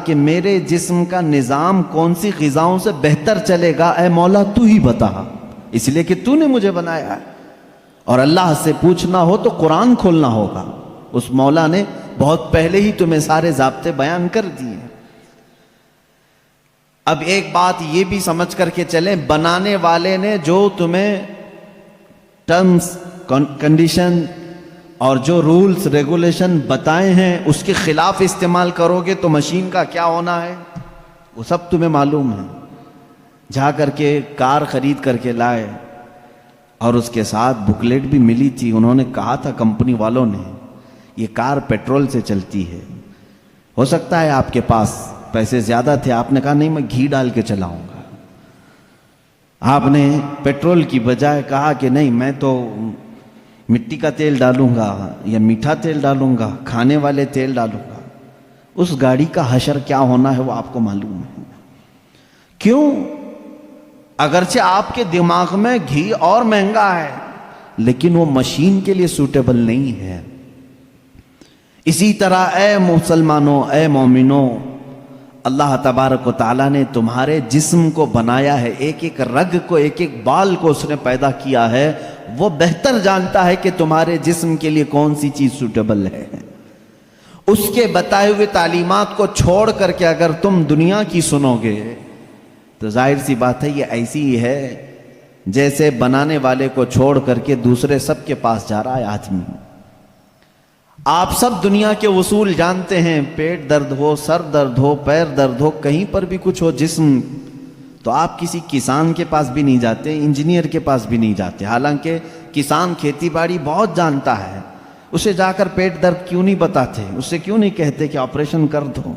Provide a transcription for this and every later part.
کہ میرے جسم کا نظام کون سی غذاؤں سے بہتر چلے گا، اے مولا تو ہی بتا، اس لیے کہ تو نے مجھے بنایا ہے۔ اور اللہ سے پوچھنا ہو تو قرآن کھولنا ہوگا، اس مولا نے بہت پہلے ہی تمہیں سارے ضابطے بیان کر دیے۔ اب ایک بات یہ بھی سمجھ کر کے چلیں، بنانے والے نے جو تمہیں ٹرمز کنڈیشن اور جو رولز ریگولیشن بتائے ہیں اس کے خلاف استعمال کرو گے تو مشین کا کیا ہونا ہے وہ سب تمہیں معلوم ہے۔ جا کر کے کار خرید کر کے لائے اور اس کے ساتھ بکلیٹ بھی ملی تھی، انہوں نے کہا تھا کمپنی والوں نے یہ کار پیٹرول سے چلتی ہے، ہو سکتا ہے آپ کے پاس پیسے زیادہ تھے، آپ نے کہا نہیں میں گھی ڈال کے چلاؤں گا، آپ نے پیٹرول کی بجائے کہا کہ نہیں میں تو مٹی کا تیل ڈالوں گا یا میٹھا تیل ڈالوں گا، کھانے والے تیل ڈالوں گا، اس گاڑی کا حشر کیا ہونا ہے وہ آپ کو معلوم ہے۔ کیوں؟ اگرچہ آپ کے دماغ میں گھی اور مہنگا ہے لیکن وہ مشین کے لیے سوٹیبل نہیں ہے۔ اسی طرح اے مسلمانوں، اے مومنوں، اللہ تبارک و تعالیٰ نے تمہارے جسم کو بنایا ہے، ایک ایک رگ کو، ایک ایک بال کو اس نے پیدا کیا ہے، وہ بہتر جانتا ہے کہ تمہارے جسم کے لیے کون سی چیز سوٹیبل ہے۔ اس کے بتائے ہوئے تعلیمات کو چھوڑ کر کے اگر تم دنیا کی سنو گے تو ظاہر سی بات ہے یہ ایسی ہی ہے جیسے بنانے والے کو چھوڑ کر کے دوسرے سب کے پاس جا رہا ہے آدمی۔ آپ سب دنیا کے اصول جانتے ہیں، پیٹ درد ہو، سر درد ہو، پیر درد ہو، کہیں پر بھی کچھ ہو جسم، تو آپ کسی کسان کے پاس بھی نہیں جاتے، انجینئر کے پاس بھی نہیں جاتے، حالانکہ کسان کھیتی باڑی بہت جانتا ہے، اسے جا کر پیٹ درد کیوں نہیں بتاتے، اسے کیوں نہیں کہتے کہ آپریشن کر دو،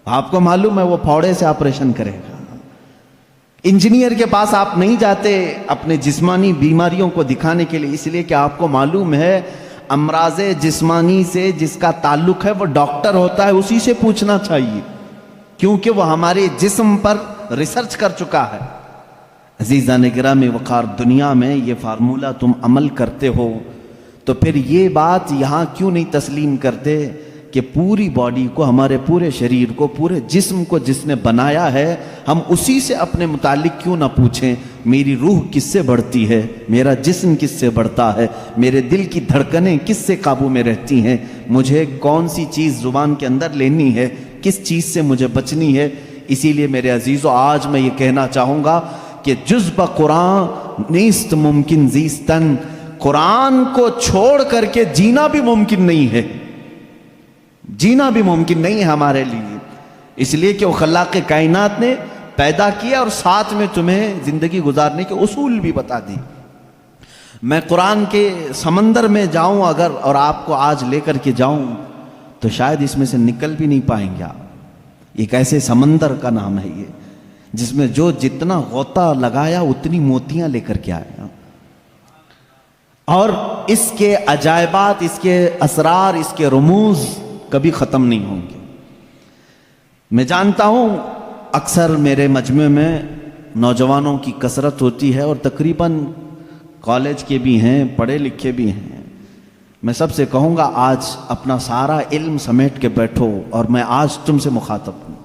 آپ کو معلوم ہے وہ پھوڑے سے آپریشن کرے گا۔ انجینئر کے پاس آپ نہیں جاتے اپنے جسمانی بیماریوں کو دکھانے کے لیے، اس لیے کہ آپ کو معلوم ہے امراض جسمانی سے جس کا تعلق ہے وہ ڈاکٹر ہوتا ہے، اسی سے پوچھنا چاہیے کیونکہ وہ ہمارے جسم پر ریسرچ کر چکا ہے۔ عزیزان گرامی وقار، دنیا میں یہ فارمولہ تم عمل کرتے ہو تو پھر یہ بات یہاں کیوں نہیں تسلیم کرتے کہ پوری باڈی کو، ہمارے پورے شریر کو، پورے جسم کو جس نے بنایا ہے ہم اسی سے اپنے متعلق کیوں نہ پوچھیں، میری روح کس سے بڑھتی ہے، میرا جسم کس سے بڑھتا ہے، میرے دل کی دھڑکنیں کس سے قابو میں رہتی ہیں، مجھے کون سی چیز زبان کے اندر لینی ہے، کس چیز سے مجھے بچنی ہے۔ اسی لیے میرے عزیزو آج میں یہ کہنا چاہوں گا کہ جز بقرآن نیست ممکن زیستن، قرآن کو چھوڑ کر کے جینا بھی ممکن نہیں ہے، جینا بھی ممکن نہیں ہے ہمارے لیے، اس لیے کہ وہ خلاق کائنات نے پیدا کیا اور ساتھ میں تمہیں زندگی گزارنے کے اصول بھی بتا دی۔ میں قرآن کے سمندر میں جاؤں اگر اور آپ کو آج لے کر کے جاؤں تو شاید اس میں سے نکل بھی نہیں پائیں گے آپ۔ ایک ایسے سمندر کا نام ہے یہ جس میں جو جتنا غوطہ لگایا اتنی موتیاں لے کر کے آیا، اور اس کے عجائبات، اس کے اسرار، اس کے رموز کبھی ختم نہیں ہوں گے۔ میں جانتا ہوں اکثر میرے مجمع میں نوجوانوں کی کثرت ہوتی ہے اور تقریباً کالج کے بھی ہیں، پڑھے لکھے بھی ہیں۔ میں سب سے کہوں گا آج اپنا سارا علم سمیٹ کے بیٹھو، اور میں آج تم سے مخاطب ہوں،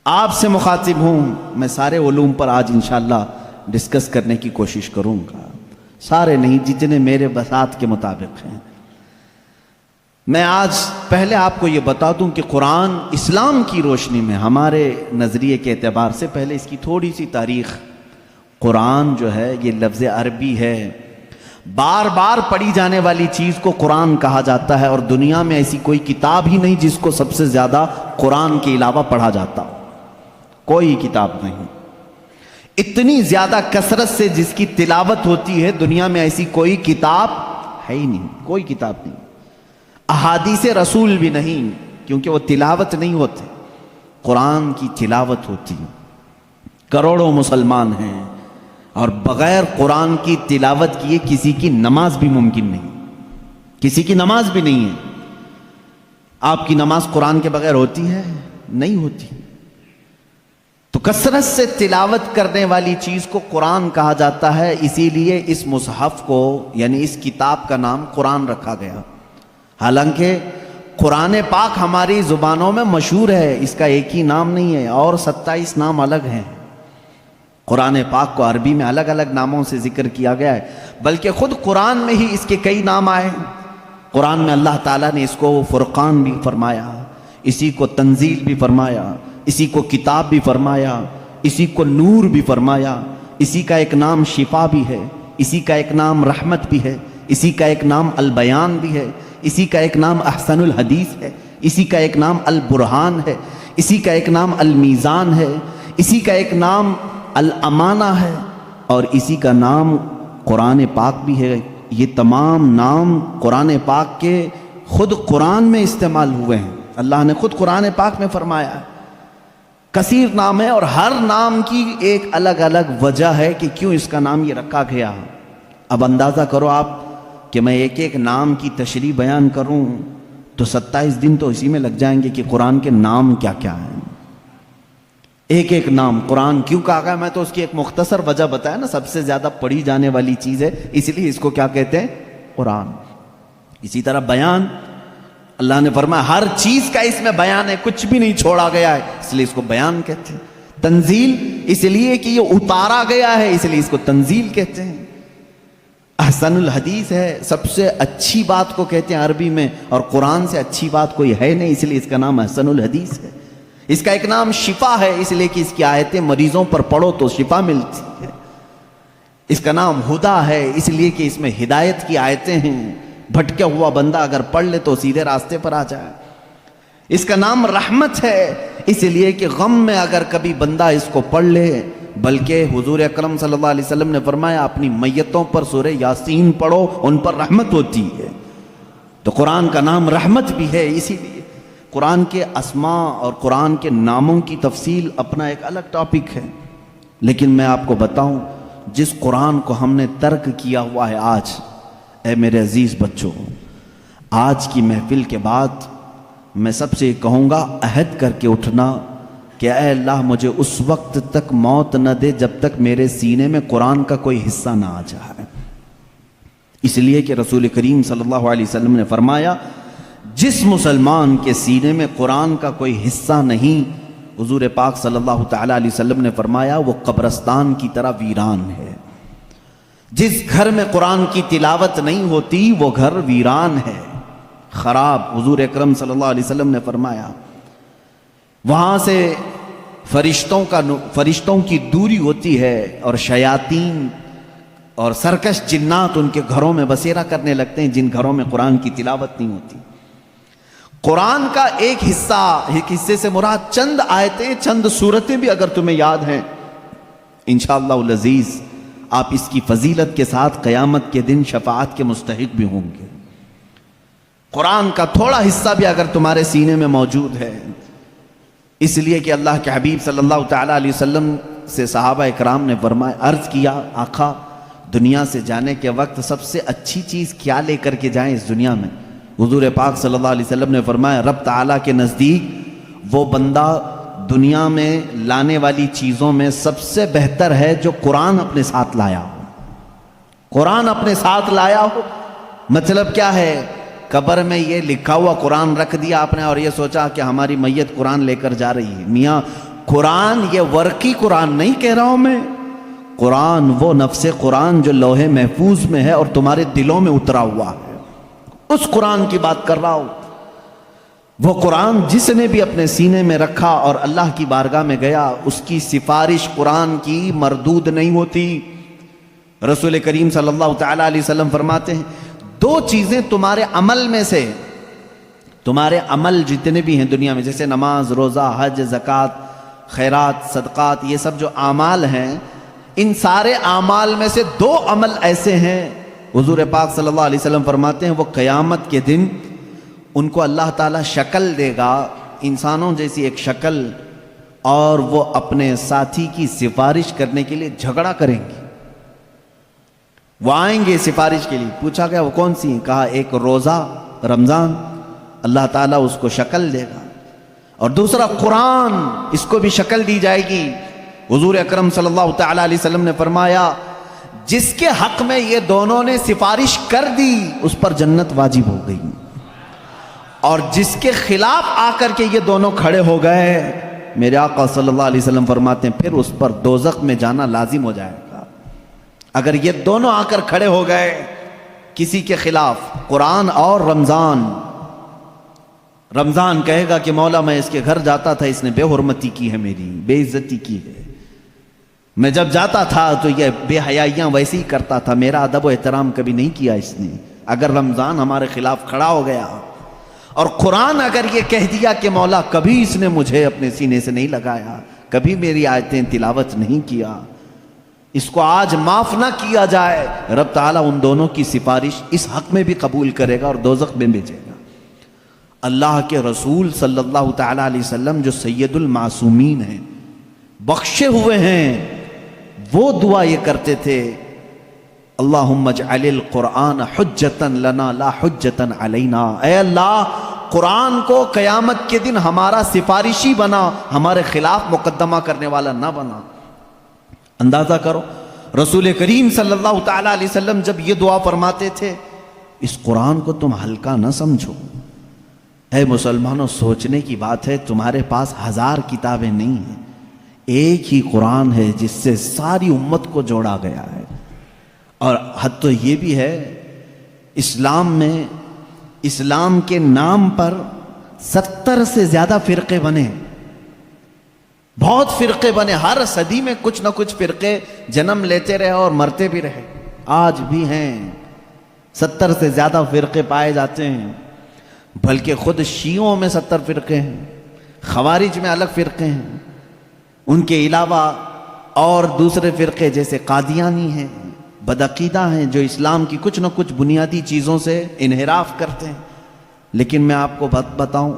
آپ سے مخاطب ہوں۔ میں سارے علوم پر آج انشاءاللہ ڈسکس کرنے کی کوشش کروں گا، سارے نہیں، جتنے میرے بساط کے مطابق ہیں۔ میں آج پہلے آپ کو یہ بتا دوں کہ قرآن اسلام کی روشنی میں ہمارے نظریے کے اعتبار سے، پہلے اس کی تھوڑی سی تاریخ۔ قرآن جو ہے یہ لفظ عربی ہے، بار بار پڑھی جانے والی چیز کو قرآن کہا جاتا ہے، اور دنیا میں ایسی کوئی کتاب ہی نہیں جس کو سب سے زیادہ قرآن کے علاوہ پڑھا جاتا ہو، کوئی کتاب نہیں۔ اتنی زیادہ کثرت سے جس کی تلاوت ہوتی ہے دنیا میں ایسی کوئی کتاب ہے ہی نہیں، کوئی کتاب نہیں۔ احادیث رسول بھی نہیں، کیونکہ وہ تلاوت نہیں ہوتے، قرآن کی تلاوت ہوتی۔ کروڑوں مسلمان ہیں اور بغیر قرآن کی تلاوت کیے کسی کی نماز بھی ممکن نہیں، کسی کی نماز بھی نہیں ہے۔ آپ کی نماز قرآن کے بغیر ہوتی ہے؟ نہیں ہوتی۔ تو کثرت سے تلاوت کرنے والی چیز کو قرآن کہا جاتا ہے، اسی لیے اس مصحف کو، یعنی اس کتاب کا نام قرآن رکھا گیا۔ حالانکہ قرآن پاک ہماری زبانوں میں مشہور ہے، اس کا ایک ہی نام نہیں ہے، اور 27 نام الگ ہیں۔ قرآن پاک کو عربی میں الگ الگ ناموں سے ذکر کیا گیا ہے، بلکہ خود قرآن میں ہی اس کے کئی نام آئے ہیں۔ قرآن میں اللہ تعالیٰ نے اس کو فرقان بھی فرمایا، اسی کو تنزیل بھی فرمایا، اسی کو کتاب بھی فرمایا، اسی کو نور بھی فرمایا، اسی کا ایک نام شفا بھی ہے، اسی کا ایک نام رحمت بھی ہے، اسی کا ایک نام البیان بھی ہے، اسی کا ایک نام احسن الحدیث ہے، اسی کا ایک نام البرہان ہے، اسی کا ایک نام المیزان ہے، اسی کا ایک نام الامانہ ہے، اور اسی کا نام قرآن پاک بھی ہے۔ یہ تمام نام قرآن پاک کے خود قرآن میں استعمال ہوئے ہیں، اللہ نے خود قرآن پاک میں فرمایا ہے۔ کثیر نام ہے، اور ہر نام کی ایک الگ الگ وجہ ہے کہ کیوں اس کا نام یہ رکھا گیا۔ اب اندازہ کرو آپ کہ میں ایک ایک نام کی تشریح بیان کروں تو 27 دن تو اسی میں لگ جائیں گے کہ قرآن کے نام کیا کیا ہیں۔ ایک ایک نام قرآن کیوں کہا گیا، میں تو اس کی ایک مختصر وجہ بتایا نا، سب سے زیادہ پڑھی جانے والی چیز ہے، اس لیے اس کو کیا کہتے ہیں؟ قرآن۔ اسی طرح بیان، اللہ نے فرمایا ہر چیز کا اس میں بیان ہے، کچھ بھی نہیں چھوڑا گیا ہے، اس لیے اس کو بیان کہتے ہیں۔ تنزیل، اس لیے کہ یہ اتارا گیا ہے، اس لیے اس کو تنزیل کہتے ہیں۔ احسن الحدیث ہے، سب سے اچھی بات کو کہتے ہیں عربی میں، اور قرآن سے اچھی بات کوئی ہے نہیں، اس لیے اس کا نام احسن الحدیث ہے۔ اس کا ایک نام شفا ہے، اس لیے کہ اس کی آیتیں مریضوں پر پڑھو تو شفا ملتی ہے۔ اس کا نام ہدا ہے، اس لیے کہ اس میں ہدایت کی آیتیں ہیں، بھٹکا ہوا بندہ اگر پڑھ لے تو سیدھے راستے پر آ جائے۔ اس کا نام رحمت ہے، اس لیے کہ غم میں اگر کبھی بندہ اس کو پڑھ لے، بلکہ حضور اکرم صلی اللہ علیہ وسلم نے فرمایا اپنی میتوں پر سورہ یاسین پڑھو، ان پر رحمت ہوتی ہے۔ تو قرآن کا نام رحمت بھی ہے، اسی لیے قرآن کے اسماء اور قرآن کے ناموں کی تفصیل اپنا ایک الگ ٹاپک ہے، لیکن میں آپ کو بتاؤں جس قرآن کو ہم نے ترک کیا ہوا ہے آج، اے میرے عزیز بچوں، آج کی محفل کے بعد میں سب سے کہوں گا عہد کر کے اٹھنا کہ اے اللہ مجھے اس وقت تک موت نہ دے جب تک میرے سینے میں قرآن کا کوئی حصہ نہ آ جائے۔ اس لیے کہ رسول کریم صلی اللہ علیہ وسلم نے فرمایا جس مسلمان کے سینے میں قرآن کا کوئی حصہ نہیں، حضور پاک صلی اللہ تعالیٰ علیہ وسلم نے فرمایا وہ قبرستان کی طرح ویران ہے۔ جس گھر میں قرآن کی تلاوت نہیں ہوتی وہ گھر ویران ہے، خراب۔ حضور اکرم صلی اللہ علیہ وسلم نے فرمایا وہاں سے فرشتوں کی دوری ہوتی ہے، اور شیاطین اور سرکش جنات ان کے گھروں میں بسیرا کرنے لگتے ہیں جن گھروں میں قرآن کی تلاوت نہیں ہوتی۔ قرآن کا ایک حصے سے مراد چند آیتیں، چند سورتیں بھی اگر تمہیں یاد ہیں، انشاءاللہ العزیز آپ اس کی فضیلت کے ساتھ قیامت کے دن شفاعت کے مستحق بھی ہوں گے۔ قرآن کا تھوڑا حصہ بھی اگر تمہارے سینے میں موجود ہے، اس لیے کہ اللہ کے حبیب صلی اللہ تعالیٰ علیہ وسلم سے صحابہ اکرام نے فرمایا، عرض کیا آقا دنیا سے جانے کے وقت سب سے اچھی چیز کیا لے کر کے جائیں اس دنیا میں؟ حضور پاک صلی اللہ علیہ وسلم نے فرمایا رب تعالیٰ کے نزدیک وہ بندہ دنیا میں لانے والی چیزوں میں سب سے بہتر ہے جو قرآن اپنے ساتھ لایا ہو۔ قرآن اپنے ساتھ لایا ہو مطلب کیا ہے؟ قبر میں یہ لکھا ہوا قرآن رکھ دیا آپ نے اور یہ سوچا کہ ہماری میت قرآن لے کر جا رہی ہے۔ میاں قرآن یہ ورقی قرآن نہیں کہہ رہا ہوں میں، قرآن وہ نفس قرآن جو لوح محفوظ میں ہے اور تمہارے دلوں میں اترا ہوا ہے، اس قرآن کی بات کر رہا ہوں۔ وہ قرآن جس نے بھی اپنے سینے میں رکھا اور اللہ کی بارگاہ میں گیا، اس کی سفارش قرآن کی مردود نہیں ہوتی۔ رسول کریم صلی اللہ تعالیٰ علیہ وسلم فرماتے ہیں دو چیزیں تمہارے عمل میں سے، تمہارے عمل جتنے بھی ہیں دنیا میں، جیسے نماز، روزہ، حج، زکوٰۃ، خیرات، صدقات، یہ سب جو اعمال ہیں، ان سارے اعمال میں سے دو عمل ایسے ہیں حضور پاک صلی اللہ علیہ وسلم فرماتے ہیں وہ قیامت کے دن ان کو اللہ تعالیٰ شکل دے گا، انسانوں جیسی ایک شکل، اور وہ اپنے ساتھی کی سفارش کرنے کے لیے جھگڑا کریں گے۔ وہ آئیں گے سفارش کے لیے، پوچھا گیا وہ کون سی ہیں؟ کہا ایک روزہ رمضان، اللہ تعالیٰ اس کو شکل دے گا، اور دوسرا قرآن، اس کو بھی شکل دی جائے گی۔ حضور اکرم صلی اللہ تعالیٰ علیہ وسلم نے فرمایا جس کے حق میں یہ دونوں نے سفارش کر دی اس پر جنت واجب ہو گئی، اور جس کے خلاف آ کر کے یہ دونوں کھڑے ہو گئے، میرے آقا صلی اللہ علیہ وسلم فرماتے ہیں پھر اس پر دوزخ میں جانا لازم ہو جائے گا۔ اگر یہ دونوں آ کر کھڑے ہو گئے کسی کے خلاف، قرآن اور رمضان کہے گا کہ مولا میں اس کے گھر جاتا تھا، اس نے بے حرمتی کی ہے، میری بے عزتی کی ہے، میں جب جاتا تھا تو یہ بے حیائیاں ویسے ہی کرتا تھا، میرا ادب و احترام کبھی نہیں کیا اس نے۔ اگر رمضان ہمارے خلاف کھڑا ہو گیا اور قرآن اگر یہ کہہ دیا کہ مولا کبھی اس نے مجھے اپنے سینے سے نہیں لگایا، کبھی میری آیتیں تلاوت نہیں کیا، اس کو آج معاف نہ کیا جائے، رب تعالیٰ ان دونوں کی سفارش اس حق میں بھی قبول کرے گا اور دوزخ میں بھیجے گا۔ اللہ کے رسول صلی اللہ تعالیٰ علیہ وسلم جو سید المعصومین ہیں، بخشے ہوئے ہیں، وہ دعا یہ کرتے تھے، اللہم اجعل القرآن حجتا لنا لا حجتا علینا، اے اللہ قرآن کو قیامت کے دن ہمارا سفارشی بنا، ہمارے خلاف مقدمہ کرنے والا نہ بنا۔ اندازہ کرو رسول کریم صلی اللہ تعالیٰ علیہ وسلم جب یہ دعا فرماتے تھے، اس قرآن کو تم ہلکا نہ سمجھو۔ اے مسلمانوں، سوچنے کی بات ہے، تمہارے پاس 1000 کتابیں نہیں ہیں، ایک ہی قرآن ہے جس سے ساری امت کو جوڑا گیا ہے۔ اور حد تو یہ بھی ہے، اسلام میں اسلام کے نام پر 70 سے زیادہ فرقے بنے، بہت فرقے بنے، ہر صدی میں کچھ نہ کچھ فرقے جنم لیتے رہے اور مرتے بھی رہے، آج بھی ہیں 70 سے زیادہ فرقے پائے جاتے ہیں، بلکہ خود شیعوں میں 70 فرقے ہیں، خوارج میں الگ فرقے ہیں، ان کے علاوہ اور دوسرے فرقے جیسے قادیانی ہیں، بدعقیدہ ہیں، جو اسلام کی کچھ نہ کچھ بنیادی چیزوں سے انحراف کرتے ہیں۔ لیکن میں آپ کو بتاؤں،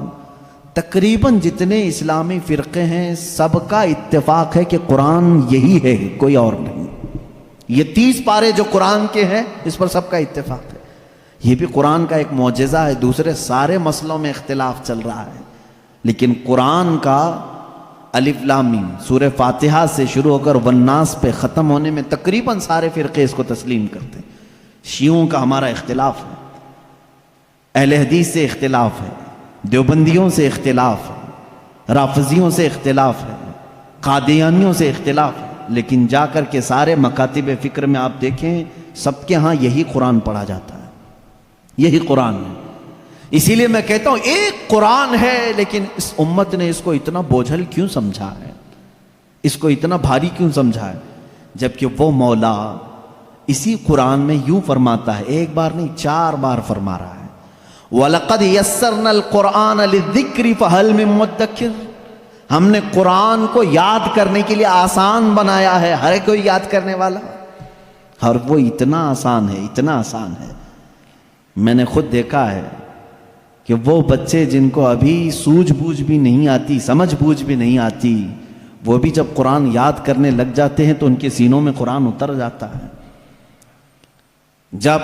تقریباً جتنے اسلامی فرقے ہیں سب کا اتفاق ہے کہ قرآن یہی ہے، کوئی اور نہیں۔ یہ 30 پارے جو قرآن کے ہیں اس پر سب کا اتفاق ہے، یہ بھی قرآن کا ایک معجزہ ہے، دوسرے سارے مسئلوں میں اختلاف چل رہا ہے، لیکن قرآن کا الف لام میم سورہ فاتحہ سے شروع ہو کر والناس پہ ختم ہونے میں تقریباً سارے فرقے اس کو تسلیم کرتے ہیں۔ شیعوں کا ہمارا اختلاف ہے، اہل حدیث سے اختلاف ہے، دیوبندیوں سے اختلاف ہے، رافضیوں سے اختلاف ہے، قادیانیوں سے اختلاف ہے، لیکن جا کر کے سارے مکاتب فکر میں آپ دیکھیں سب کے ہاں یہی قرآن پڑھا جاتا ہے، یہی قرآن ہے۔ اسی لیے میں کہتا ہوں ایک قرآن ہے، لیکن اس امت نے اس کو اتنا بوجھل کیوں سمجھا ہے، اس کو اتنا بھاری کیوں سمجھا ہے، جبکہ وہ مولا اسی قرآن میں یوں فرماتا ہے، ایک بار نہیں 4 بار فرما رہا ہے، وَلَقَدْ يَسَّرْنَا الْقُرْآنَ لِلذِّكْرِ فَهَلْ مِن مُدَّكِرٍ، ہم نے قرآن کو یاد کرنے کے لیے آسان بنایا ہے، ہر کوئی یاد کرنے والا، اور وہ اتنا آسان ہے، اتنا آسان ہے۔ میں نے خود دیکھا ہے کہ وہ بچے جن کو ابھی سوجھ بوجھ بھی نہیں آتی، سمجھ بوجھ بھی نہیں آتی، وہ بھی جب قرآن یاد کرنے لگ جاتے ہیں تو ان کے سینوں میں قرآن اتر جاتا ہے۔ جب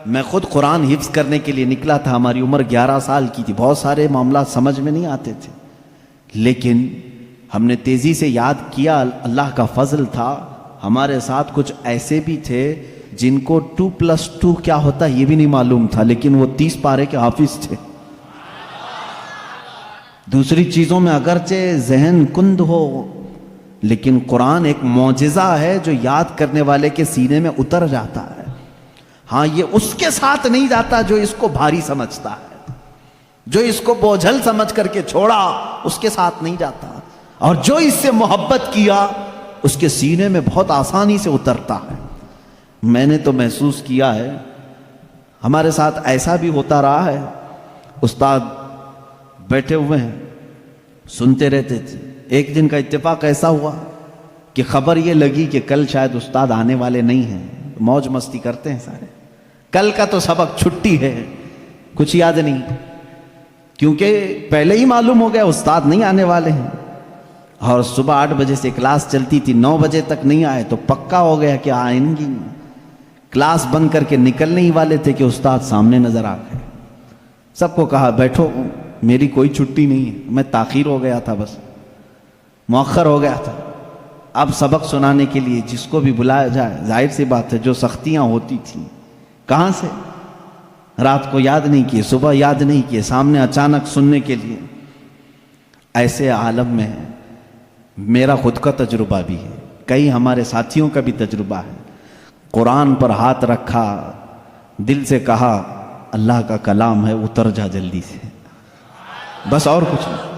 میں خود قرآن حفظ کرنے کے لیے نکلا تھا، ہماری عمر 11 سال کی تھی، بہت سارے معاملات سمجھ میں نہیں آتے تھے، لیکن ہم نے تیزی سے یاد کیا، اللہ کا فضل تھا، ہمارے ساتھ کچھ ایسے بھی تھے جن کو 2+2 کیا ہوتا ہے یہ بھی نہیں معلوم تھا، لیکن وہ 30 پارے کے حافظ تھے۔ دوسری چیزوں میں اگرچہ ذہن کند ہو، لیکن قرآن ایک معجزہ ہے جو یاد کرنے والے کے سینے میں اتر جاتا ہے۔ ہاں، یہ اس کے ساتھ نہیں جاتا جو اس کو بھاری سمجھتا ہے، جو اس کو بوجھل سمجھ کر کے چھوڑا اس کے ساتھ نہیں جاتا، اور جو اس سے محبت کیا اس کے سینے میں بہت آسانی سے اترتا ہے۔ میں نے تو محسوس کیا ہے، ہمارے ساتھ ایسا بھی ہوتا رہا ہے، استاد بیٹھے ہوئے ہیں سنتے رہتے تھے، ایک دن کا اتفاق ایسا ہوا کہ خبر یہ لگی کہ کل شاید استاد آنے والے نہیں ہیں، موج مستی کرتے ہیں سارے، کل کا تو سبق چھٹی ہے، کچھ یاد نہیں، کیونکہ پہلے ہی معلوم ہو گیا استاد نہیں آنے والے ہیں، اور صبح 8 بجے سے کلاس چلتی تھی، 9 بجے تک نہیں آئے تو پکا ہو گیا کہ آئیں گی، کلاس بند کر کے نکلنے ہی والے تھے کہ استاد سامنے نظر آ گئے۔ سب کو کہا بیٹھو، میری کوئی چھٹی نہیں ہے، میں تاخیر ہو گیا تھا، بس مؤخر ہو گیا تھا، اب سبق سنانے کے لیے جس کو بھی بلایا جائے، ظاہر سی بات ہے جو سختیاں ہوتی تھیں کہاں سے، رات کو یاد نہیں کیے، صبح یاد نہیں کیے، سامنے اچانک سننے کے لیے۔ ایسے عالم میں میرا خود کا تجربہ بھی ہے، کئی ہمارے ساتھیوں کا بھی تجربہ ہے، قرآن پر ہاتھ رکھا، دل سے کہا اللہ کا کلام ہے، اتر جا جلدی سے، بس اور کچھ نہیں۔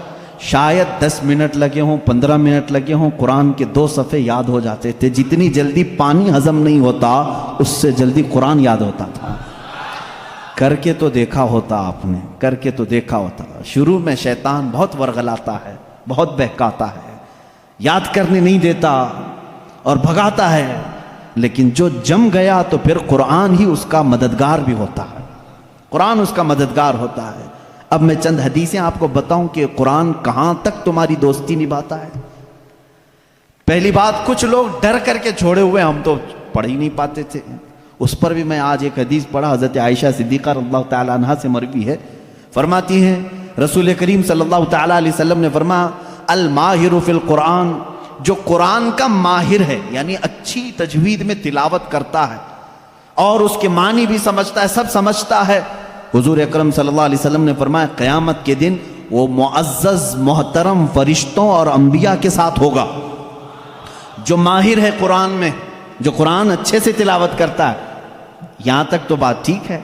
شاید 10 منٹ لگے ہوں، 15 منٹ لگے ہوں، قرآن کے 2 صفحے یاد ہو جاتے تھے۔ جتنی جلدی پانی ہضم نہیں ہوتا اس سے جلدی قرآن یاد ہوتا تھا۔ کر کے تو دیکھا ہوتا آپ نے، کر کے تو دیکھا ہوتا۔ شروع میں شیطان بہت ورغلاتا ہے، بہت بہکاتا ہے، یاد کرنے نہیں دیتا اور بھگاتا ہے، لیکن جو جم گیا تو پھر قرآن ہی اس کا مددگار بھی ہوتا ہے، قرآن اس کا مددگار ہوتا ہے۔ اب میں چند حدیثیں آپ کو بتاؤں کہ قرآن کہاں تک تمہاری دوستی نبھاتا ہے۔ پہلی بات، کچھ لوگ ڈر کر کے چھوڑے ہوئے، ہم تو پڑھ ہی نہیں پاتے تھے، اس پر بھی میں آج ایک حدیث پڑھا، حضرت عائشہ صدیقہ رضی اللہ تعالیٰ عنہ سے مروی ہے، فرماتی ہیں رسول کریم صلی اللہ تعالیٰ علیہ وسلم نے فرمایا الماہر فی القرآن، جو قرآن کا ماہر ہے، یعنی اچھی تجوید میں تلاوت کرتا ہے اور اس کے معنی بھی سمجھتا ہے، سب سمجھتا ہے، حضور اکرم صلی اللہ علیہ وسلم نے فرمایا قیامت کے دن وہ معزز محترم فرشتوں اور انبیاء کے ساتھ ہوگا۔ جو ماہر ہے قرآن میں، جو قرآن اچھے سے تلاوت کرتا ہے، یہاں تک تو بات ٹھیک ہے۔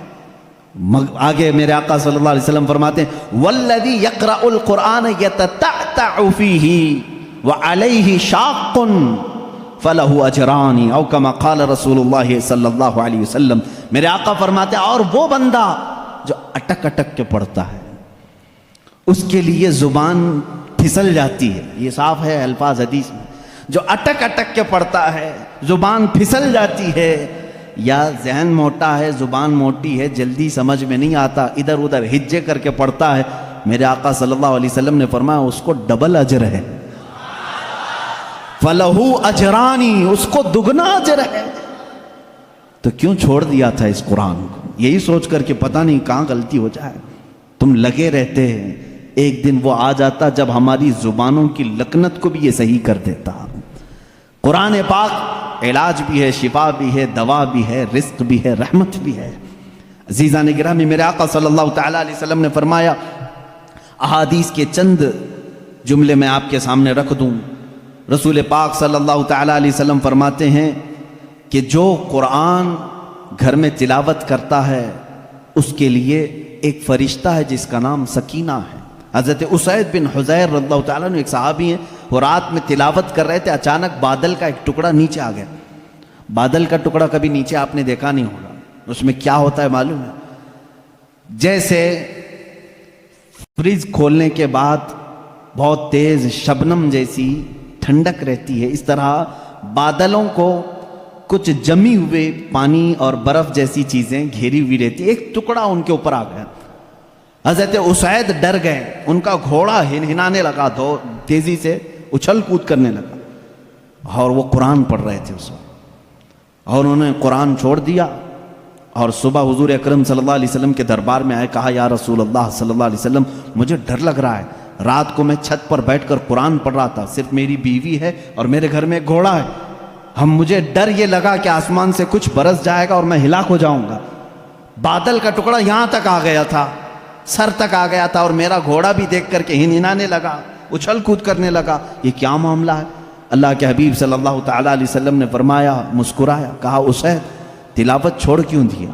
آگے میرے آقا صلی اللہ علیہ وسلم فرماتے ہیں والذی یقرأ القرآن یتتعتع فیہ وعلیہ شاق فلہ اجران او کما قال رسول اللہ صلی اللہ علیہ وسلم۔ میرے آقا فرماتے ہیں اور وہ بندہ جو اٹک اٹک کے پڑھتا ہے، اس کے لیے زبان پھسل جاتی ہے، یہ صاف ہے الفاظ حدیث میں، جو اٹک اٹک کے پڑھتا ہے زبان پھسل جاتی ہے، یا ذہن موٹا ہے، زبان موٹی ہے، جلدی سمجھ میں نہیں آتا، ادھر ادھر ہجے کر کے پڑھتا ہے، میرے آقا صلی اللہ علیہ وسلم نے فرمایا اس کو ڈبل اجر ہے، فَلَهُ أَجْرَانِ، اس کو دگنا اجر ہے۔ تو کیوں چھوڑ دیا تھا اس قرآن کو؟ یہی سوچ کر کہ پتہ نہیں کہاں غلطی ہو جائے۔ تم لگے رہتے ہیں، ایک دن وہ آ جاتا جب ہماری زبانوں کی لکنت کو بھی یہ صحیح کر دیتا۔ قرآن پاک علاج بھی ہے، شفا بھی ہے، دوا بھی ہے، رزق بھی ہے، رحمت بھی ہے۔ عزیزان گرامی، میرے آقا صلی اللہ تعالیٰ علیہ وسلم نے فرمایا، احادیث کے چند جملے میں آپ کے سامنے رکھ دوں۔ رسول پاک صلی اللہ تعالیٰ علیہ وسلم فرماتے ہیں کہ جو قرآن گھر میں تلاوت کرتا ہے اس کے لیے ایک فرشتہ ہے جس کا نام سکینہ ہے۔ حضرت اسید بن حضیر رضی اللہ تعالیٰ عنہ ایک صحابی ہیں، وہ رات میں تلاوت کر رہے تھے، اچانک بادل کا ایک ٹکڑا نیچے آ گیا۔ بادل کا ٹکڑا کبھی نیچے آپ نے دیکھا نہیں ہوگا، اس میں کیا ہوتا ہے معلوم ہے؟ جیسے فریج کھولنے کے بعد بہت تیز شبنم جیسی ٹھنڈک رہتی ہے، اس طرح بادلوں کو کچھ جمی ہوئے پانی اور برف جیسی چیزیں گھیری ہوئی رہتی، ایک ٹکڑا ان کے اوپر آ گیا۔ حضرت اسید ڈر گئے، ان کا گھوڑا ہنہنانے لگا، تیزی سے اچھل کود کرنے لگا، اور وہ قرآن پڑھ رہے تھے اس وقت، اور انہوں نے قرآن چھوڑ دیا، اور صبح حضور اکرم صلی اللہ علیہ وسلم کے دربار میں آئے، کہا یا رسول اللہ صلی اللہ علیہ وسلم مجھے ڈر لگ رہا ہے، رات کو میں چھت پر بیٹھ کر قرآن پڑھ رہا تھا، صرف میری بیوی ہے اور میرے گھر میں ایک گھوڑا ہے، مجھے ڈر یہ لگا کہ آسمان سے کچھ برس جائے گا اور میں ہلاک ہو جاؤں گا۔ بادل کا ٹکڑا یہاں تک آ گیا تھا، سر تک آ گیا تھا، اور میرا گھوڑا بھی دیکھ کر کے ہنہنانے لگا، اچھل کود کرنے لگا، یہ کیا معاملہ ہے؟ اللہ کے حبیب صلی اللہ تعالیٰ علیہ وسلم نے فرمایا، مسکرایا، کہا اسید تلاوت چھوڑ کیوں دیا؟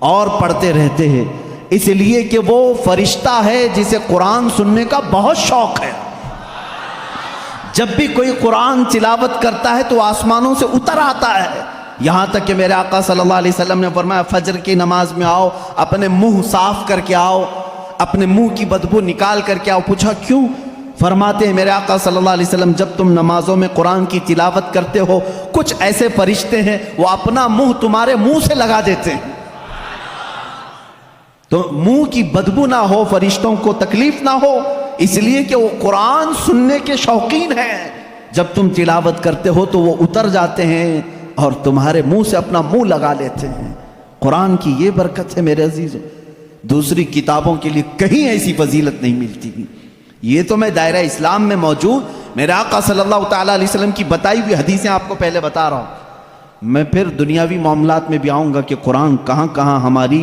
اور پڑھتے رہتے ہیں، اس لیے کہ وہ فرشتہ ہے جسے قرآن سننے کا بہت شوق ہے۔ جب بھی کوئی قرآن تلاوت کرتا ہے تو آسمانوں سے اتر آتا ہے، یہاں تک کہ میرے آقا صلی اللہ علیہ وسلم نے فرمایا فجر کی نماز میں آؤ، اپنے منہ صاف کر کے آؤ، اپنے منہ کی بدبو نکال کر کے آؤ۔ پوچھا کیوں؟ فرماتے ہیں میرے آقا صلی اللہ علیہ وسلم جب تم نمازوں میں قرآن کی تلاوت کرتے ہو کچھ ایسے فرشتے ہیں وہ اپنا منہ تمہارے منہ سے لگا دیتے ہیں، تو منہ کی بدبو نہ ہو، فرشتوں کو تکلیف نہ ہو، اس لیے کہ وہ قرآن سننے کے شوقین ہیں۔ جب تم تلاوت کرتے ہو تو وہ اتر جاتے ہیں اور تمہارے منہ سے اپنا منہ لگا لیتے ہیں۔ قرآن کی یہ برکت ہے میرے عزیزوں، دوسری کتابوں کے لیے کہیں ایسی فضیلت نہیں ملتی۔ یہ تو میں دائرہ اسلام میں موجود میرے آقا صلی اللہ تعالیٰ علیہ وسلم کی بتائی ہوئی حدیثیں آپ کو پہلے بتا رہا ہوں، میں پھر دنیاوی معاملات میں بھی آؤں گا کہ قرآن کہاں کہاں ہماری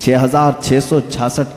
6666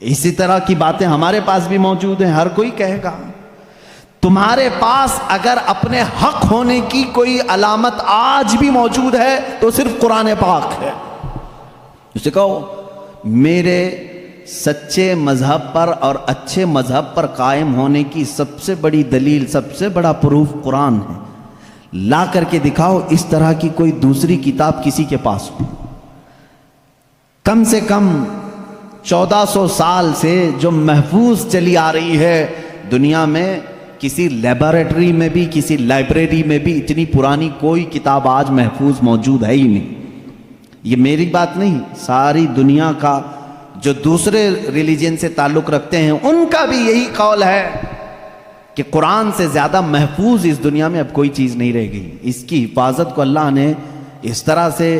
اسی طرح کی باتیں ہمارے پاس بھی موجود ہیں. ہر کوئی کہے گا. تمہارے پاس اگر اپنے حق ہونے کی کوئی علامت آج بھی موجود ہے تو صرف قرآن پاک ہے. اسے کہو میرے سچے مذہب پر اور اچھے مذہب پر قائم ہونے کی سب سے بڑی دلیل، سب سے بڑا پروف قرآن ہے. لا کر کے دکھاؤ اس طرح کی کوئی دوسری کتاب کسی کے پاس ہو. کم سے کم 1400 سال سے جو محفوظ چلی آ رہی ہے دنیا میں، کسی لیبارٹری میں بھی، کسی لائبریری میں بھی اتنی پرانی کوئی کتاب آج محفوظ موجود ہے ہی نہیں. یہ میری بات نہیں، ساری دنیا کا جو دوسرے ریلیجن سے تعلق رکھتے ہیں ان کا بھی یہی قول ہے کہ قرآن سے زیادہ محفوظ اس دنیا میں اب کوئی چیز نہیں رہ گئی. اس کی حفاظت کو اللہ نے اس طرح سے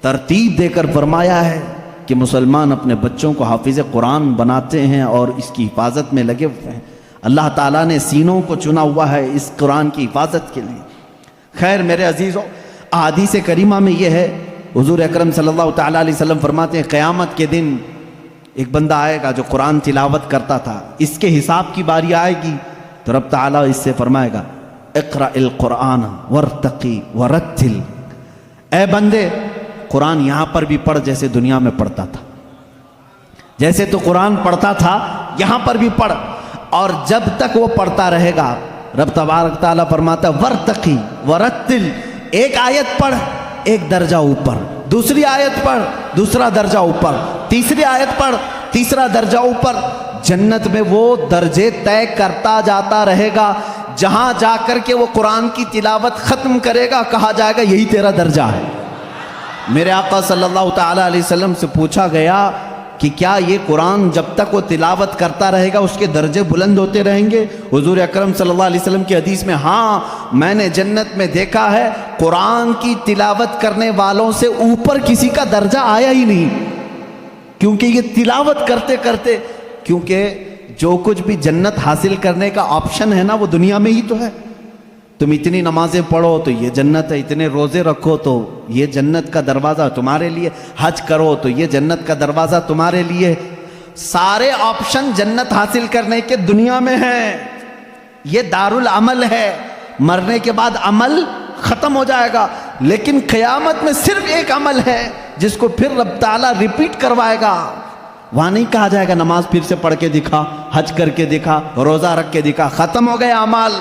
ترتیب دے کر فرمایا ہے کہ مسلمان اپنے بچوں کو حافظ قرآن بناتے ہیں اور اس کی حفاظت میں لگے ہوئے ہیں. اللہ تعالیٰ نے سینوں کو چنا ہوا ہے اس قرآن کی حفاظت کے لیے. خیر میرے عزیزوں، احادیث کریمہ میں یہ ہے، حضور اکرم صلی اللہ تعالیٰ علیہ وسلم فرماتے ہیں قیامت کے دن ایک بندہ آئے گا جو قرآن تلاوت کرتا تھا، اس کے حساب کی باری آئے گی تو رب تعالیٰ اس سے فرمائے گا اقرأ القرآن وارتقی ورتل، اے بندے قرآن یہاں پر بھی پڑھ جیسے دنیا میں پڑھتا تھا، جیسے تو قرآن پڑھتا تھا یہاں پر بھی پڑھ. اور جب تک وہ پڑھتا رہے گا رب تبارک تعالیٰ فرماتا ہے ورتقی ورتل، ایک آیت پڑھ ایک درجہ اوپر، دوسری آیت پڑھ دوسرا درجہ اوپر، تیسری آیت پڑھ تیسرا درجہ اوپر. جنت میں وہ درجے طے کرتا جاتا رہے گا، جہاں جا کر کے وہ قرآن کی تلاوت ختم کرے گا کہا جائے گا یہی تیرا درجہ ہے. میرے آقا صلی اللہ تعالیٰ علیہ وسلم سے پوچھا گیا کہ کیا یہ قرآن جب تک وہ تلاوت کرتا رہے گا اس کے درجے بلند ہوتے رہیں گے؟ حضور اکرم صلی اللہ علیہ وسلم کی حدیث میں ہاں، میں نے جنت میں دیکھا ہے قرآن کی تلاوت کرنے والوں سے اوپر کسی کا درجہ آیا ہی نہیں، کیونکہ یہ تلاوت کرتے کرتے، کیونکہ جو کچھ بھی جنت حاصل کرنے کا آپشن ہے نا وہ دنیا میں ہی تو ہے. تم اتنی نمازیں پڑھو تو یہ جنت ہے، اتنے روزے رکھو تو یہ جنت کا دروازہ تمہارے لیے، حج کرو تو یہ جنت کا دروازہ تمہارے لیے. سارے آپشن جنت حاصل کرنے کے دنیا میں ہیں. یہ دارالعمل ہے، مرنے کے بعد عمل ختم ہو جائے گا، لیکن قیامت میں صرف ایک عمل ہے جس کو پھر رب تعالیٰ ریپیٹ کروائے گا. وہاں نہیں کہا جائے گا نماز پھر سے پڑھ کے دکھا، حج کر کے دکھا، روزہ رکھ کے دکھا، ختم ہو گئے اعمال.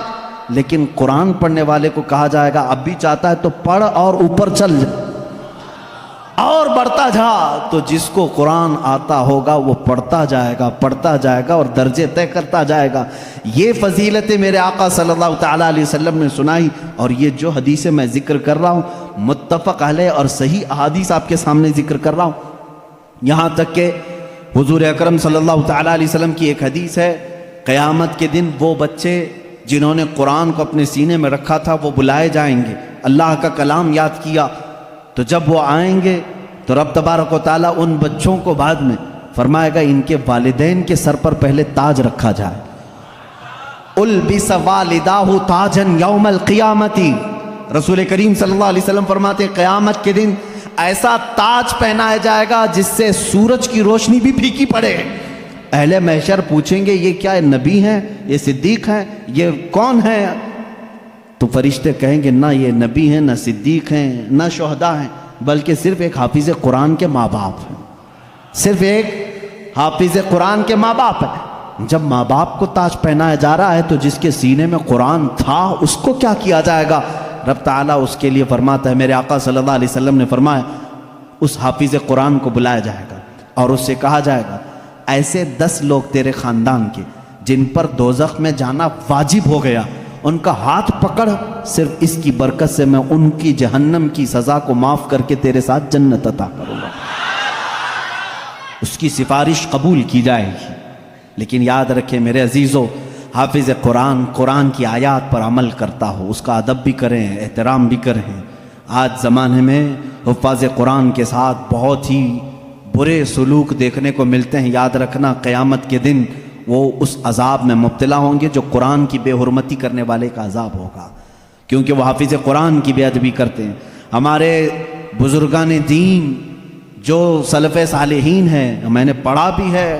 لیکن قرآن پڑھنے والے کو کہا جائے گا اب بھی چاہتا ہے تو پڑھ اور اوپر چل جا اور بڑھتا جا. تو جس کو قرآن آتا ہوگا وہ پڑھتا جائے گا اور درجے طے کرتا جائے گا. یہ فضیلتیں میرے آقا صلی اللہ تعالیٰ علیہ وسلم نے سنائی، اور یہ جو حدیثیں میں ذکر کر رہا ہوں متفق علیہ اور صحیح احادیث آپ کے سامنے ذکر کر رہا ہوں. یہاں تک کہ حضور اکرم صلی اللہ تعالیٰ علیہ وسلم کی ایک حدیث ہے، قیامت کے دن وہ بچے جنہوں نے قرآن کو اپنے سینے میں رکھا تھا وہ بلائے جائیں گے، اللہ کا کلام یاد کیا، تو جب وہ آئیں گے تو رب تبارک و تعالیٰ ان بچوں کو بعد میں فرمائے گا ان کے والدین کے سر پر پہلے تاج رکھا جائے. البس والداہ تاجن یوم القیامتی، رسول کریم صلی اللہ علیہ وسلم فرماتے ہیں قیامت کے دن ایسا تاج پہنایا جائے گا جس سے سورج کی روشنی بھی پھیکی پڑے. اہل محشر پوچھیں گے یہ کیا نبی ہیں، یہ صدیق ہیں، یہ کون ہیں؟ تو فرشتے کہیں گے نہ یہ نبی ہیں، نہ صدیق ہیں، نہ شہداء ہیں، بلکہ صرف ایک حافظ قرآن کے ماں باپ ہیں، صرف ایک حافظ قرآن کے ماں باپ ہیں. جب ماں باپ کو تاج پہنایا جا رہا ہے تو جس کے سینے میں قرآن تھا اس کو کیا کیا جائے گا؟ رب تعالیٰ اس کے لیے فرماتا ہے، میرے آقا صلی اللہ علیہ وسلم نے فرمایا اس حافظ قرآن کو بلایا جائے گا اور اس سے کہا جائے گا ایسے 10 لوگ تیرے خاندان کے جن پر دوزخ میں جانا واجب ہو گیا، ان کا ہاتھ پکڑ، صرف اس کی برکت سے میں ان کی جہنم کی سزا کو معاف کر کے تیرے ساتھ جنت عطا کروں گا. اس کی سفارش قبول کی جائے گی. لیکن یاد رکھیں میرے عزیزو، حافظ قرآن قرآن کی آیات پر عمل کرتا ہو، اس کا ادب بھی کریں، احترام بھی کریں. آج زمانے میں حفاظ قرآن کے ساتھ بہت ہی برے سلوک دیکھنے کو ملتے ہیں. یاد رکھنا قیامت کے دن وہ اس عذاب میں مبتلا ہوں گے جو قرآن کی بے حرمتی کرنے والے کا عذاب ہوگا، کیونکہ وہ حافظ قرآن کی بے ادبی کرتے ہیں. ہمارے بزرگان دین جو سلف صالحین ہیں، میں نے پڑھا بھی ہے